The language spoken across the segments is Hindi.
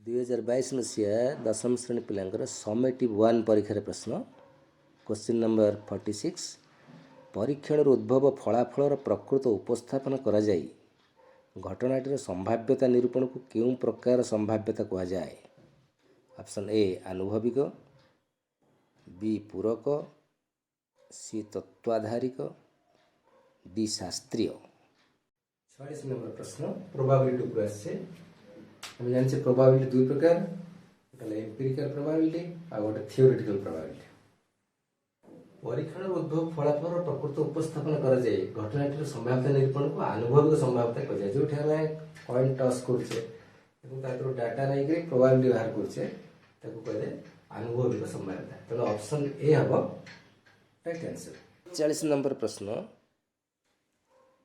2022 मसीहा दशम श्रेणी पिलांकर समेटिव 1 परीक्षार प्रश्न क्वेश्चन नंबर 46 परीक्षण उद्भव फलाफल प्रकृत उपस्थापन करा जाई घटनाटीर संभाव्यता निरूपण को क्यों प्रकार संभाव्यता कहा जाए। ऑप्शन ए आनुभविक, बी पूरक, सी तत्वाधारिक, डी शास्त्रीय। 46 नंबर प्रश्न प्रोबेबिलिटी उपरे आसे। हम जान प्रोबेबिलिटी दुई प्रकार, गोटे एम्पिरिकल प्रोबेबिलिटी आ गोटे थियोरेटिकल प्रोबेबिलिटी। परीक्षण उद्भव फलाफल प्रकृत उपस्थापन करा जाए घटनाटीर संभाव्यता निरूपण को आनुभविक संभाव्यता कहा जाए। जो कॉइन टॉस कर डाटा नहीं प्रोबेबिलिटी बाहर कर आनुभविक संभाव्यता। तेणु ऑप्शन ए हम राइट आंसर। 40 नंबर प्रश्न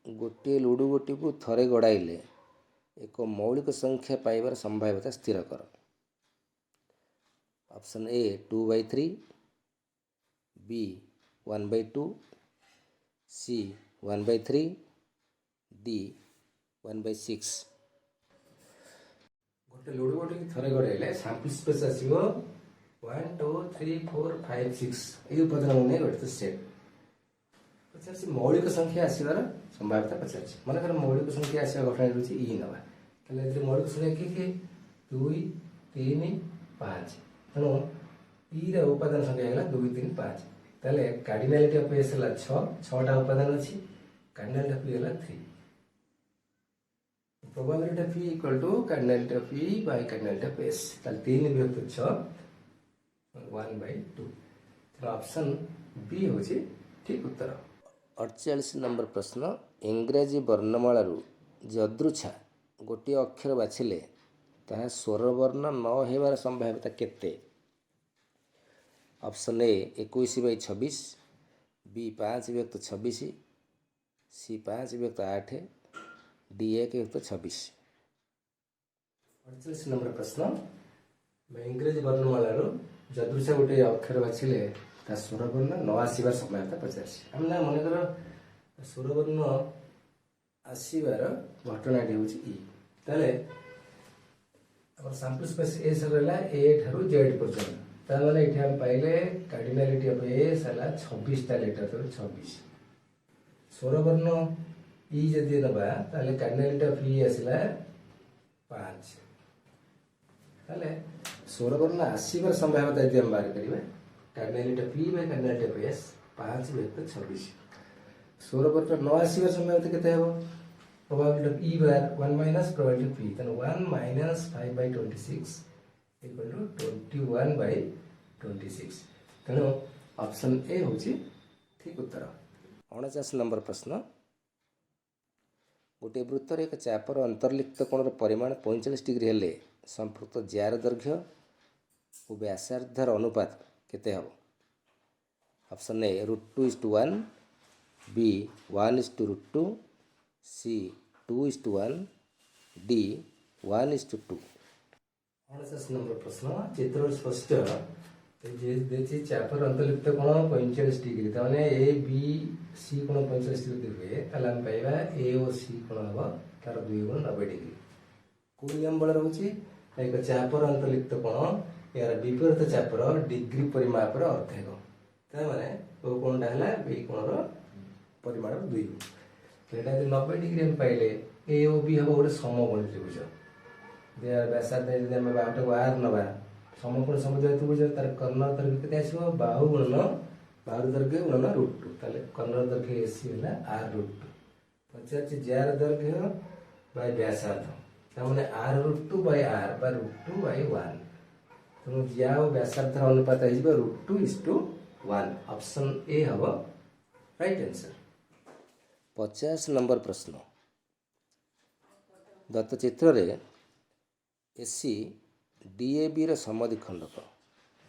गोटे लुडु गोटी को थरे गड़ाइले एक मौलिक संख्या पाइबार संभाव्यता स्थिर कर। Option A 2/3, B 1/2, C 1/3, D 1/6। गोटे लुडु गोटी की थरे गड़ाइले सैंपल स्पेस आसीबो 1 2 3 4 5 6 ए उपादान ने गठित सेट। पचार मौलिक संख्या आसबार संभाव्यता पचार मनकर मौलिक संख्या आसवा घटना रही इ नवा मौलिक संख्या किए 2 3 5 तेणु इ उपादान संख्या है 2 3 5 ताले कार्डिनालिटी ऑफ एस है 6टा उपादान अच्छी कार्डिनालिटी ऑफ ई है 3। Probability of E equal to cardinality of E by cardinality of S ताले 3 विभक्त 6 1/2। ऑप्शन बी हूँ ठीक उत्तर। 48 नंबर प्रश्न इंग्राजी वर्णमाला जदृच्छा गोटे अक्षर बाछिले ताहा स्वरवर्ण न होबार संभाव्यता केते। Option A 21/26, B 5/26, C 5/8, D 1/26। 48 नंबर प्रश्न इंग्राजी वर्णमाला जदृच्छा गोटे अक्षर बाछिले ता स्वरवर्ण न आसबार संभाव्यता पचार। आम मनकर स्वरवर्ण आसबार घटनाटी हूँ इ ताले सैंपल स्पेस एस रहा ए ठारू जेड पर्यंत ताने ये हम पाइले कार्डिनालिटी ऑफ एस है 26टा लेटर 26। स्वरवर्ण इ जदि नबा ताले कार्डिनालिटी ऑफ इ आसला 5 ताले स्वरवर्ण आसबार संभाव्यता यदि हम बाहर करिवे cardinality of E by cardinality of S 5/26। स्वरवर्ण न आसबार संभाव्यता केते हेबो probability of E bar 1 minus probability of E तेणु 1 माइनस 5/26 इक्वल टू 21/26। तेणु ऑप्शन ए हूँ ठीक उत्तर। 49 नंबर प्रश्न गोटे वृत्तर एक चापर अंतर्लिप्त कोणर परिमाण 45 डिग्री हेले संपृक्त जार दैर्घ्य और व्यासार्धर अनुपात केते हम। Option A √2:1, B 1:√2, C 2:1, D 1:2। 49 नंबर प्रश्न चित्र स्पष्ट चापर अंतर्लिप्त कोण 45 डिग्री ताने ए बी सी कोण 45 डिग्री हुए ताले हम पाइबा ए और सी कोण हम तार 2 गुण 90 डिग्री। को नियम बल रहुची एक चापर अंतर्लिप्त कोण यार विपरीत चापर डिग्री परिमापर अर्थक तार माने ओ कोणटा हला बी कोणर परिमाण 2 गुण। तो यहाँ 90 डिग्री हम पाइले ए ओ बी हम गोटे समकोणी त्रिभुज यार व्यासार्ध यदि आम बाहुटा को आर नवा समकोणी समुद्र त्रिभुज तार कर्णर दैर्घ्य के बाहु गुणन बाहु दैर्घ्य गुणन √2 ताले कर्णर दैर्घ्य एसी है r√2 पचार जार दैर्घ्य बाय व्यासार्ध तार r√2 बाय r बा √2/1 तेणु ज्या और व्यासार्ध अनुपात हो √2:1। ऑप्शन ए हम राइट आंसर। 50 नंबर प्रश्न दत्त चित्र रे एसी डीएबी रो समद्विखंडक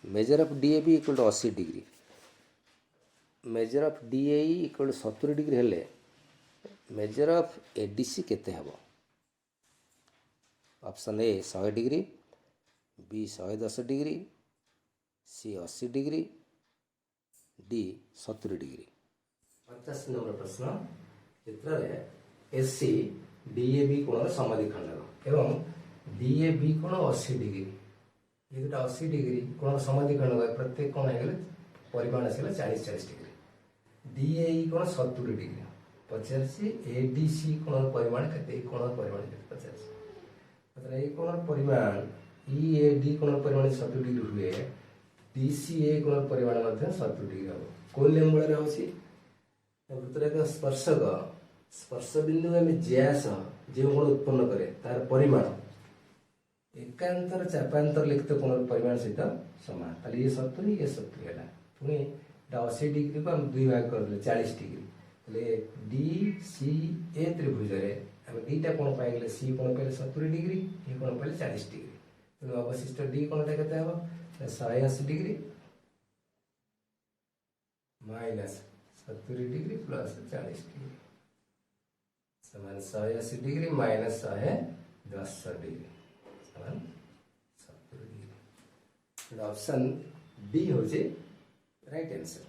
measure of DAB equal to 80 degree measure of DAE equal to 70 degree हेले मेजर ऑफ एडीसी केते हबो। Option A 100 degree, B 110 degree, C 80 degree, D 70 degree. 50 number प्रश्न चित्र रे एसी डीएबी कोण समद्विखंडक एवं DAB कोण 80 डिग्री ये दुटा 80 डिग्री कोण समाधिकरण हुए प्रत्येक कोण है परिमाण आसला 40-40 डिग्री DAE कोण 70 डिग्री पचासी ADC कोण परिमाण केते कोण परिमाण केते 50 मतलब ये कोण परिमाण EAD कोण परिमाण 70 डिग्री हुए DCA कोण परिमाण मध्ये 70 डिग्री हो कोन लेंबळ रे होसी वृत्तरेखा स्पर्शक स्पर्श बिंदु में ज्यास जो कोण उत्पन्न करे तार परिमाण एकांतर चापांतर लिखित कोण परिमाण सहित समान ताले ये 70 ये 70 हैला पुनी 80 डिग्री को हम दुई भाग कर 40 डिग्री ले DCA त्रिभुज रे हम दीटा कोण पाइले C कोण पहले 70 डिग्री ए कोण पहले 40 डिग्री तो अवशिष्ट D कोणटा केते हबो 180 degree minus 70 degree plus 40 degree समान 180 डिग्री माइनस 110 डिग्री समान 70 डिग्री ऑप्शन बी हो राइट आंसर।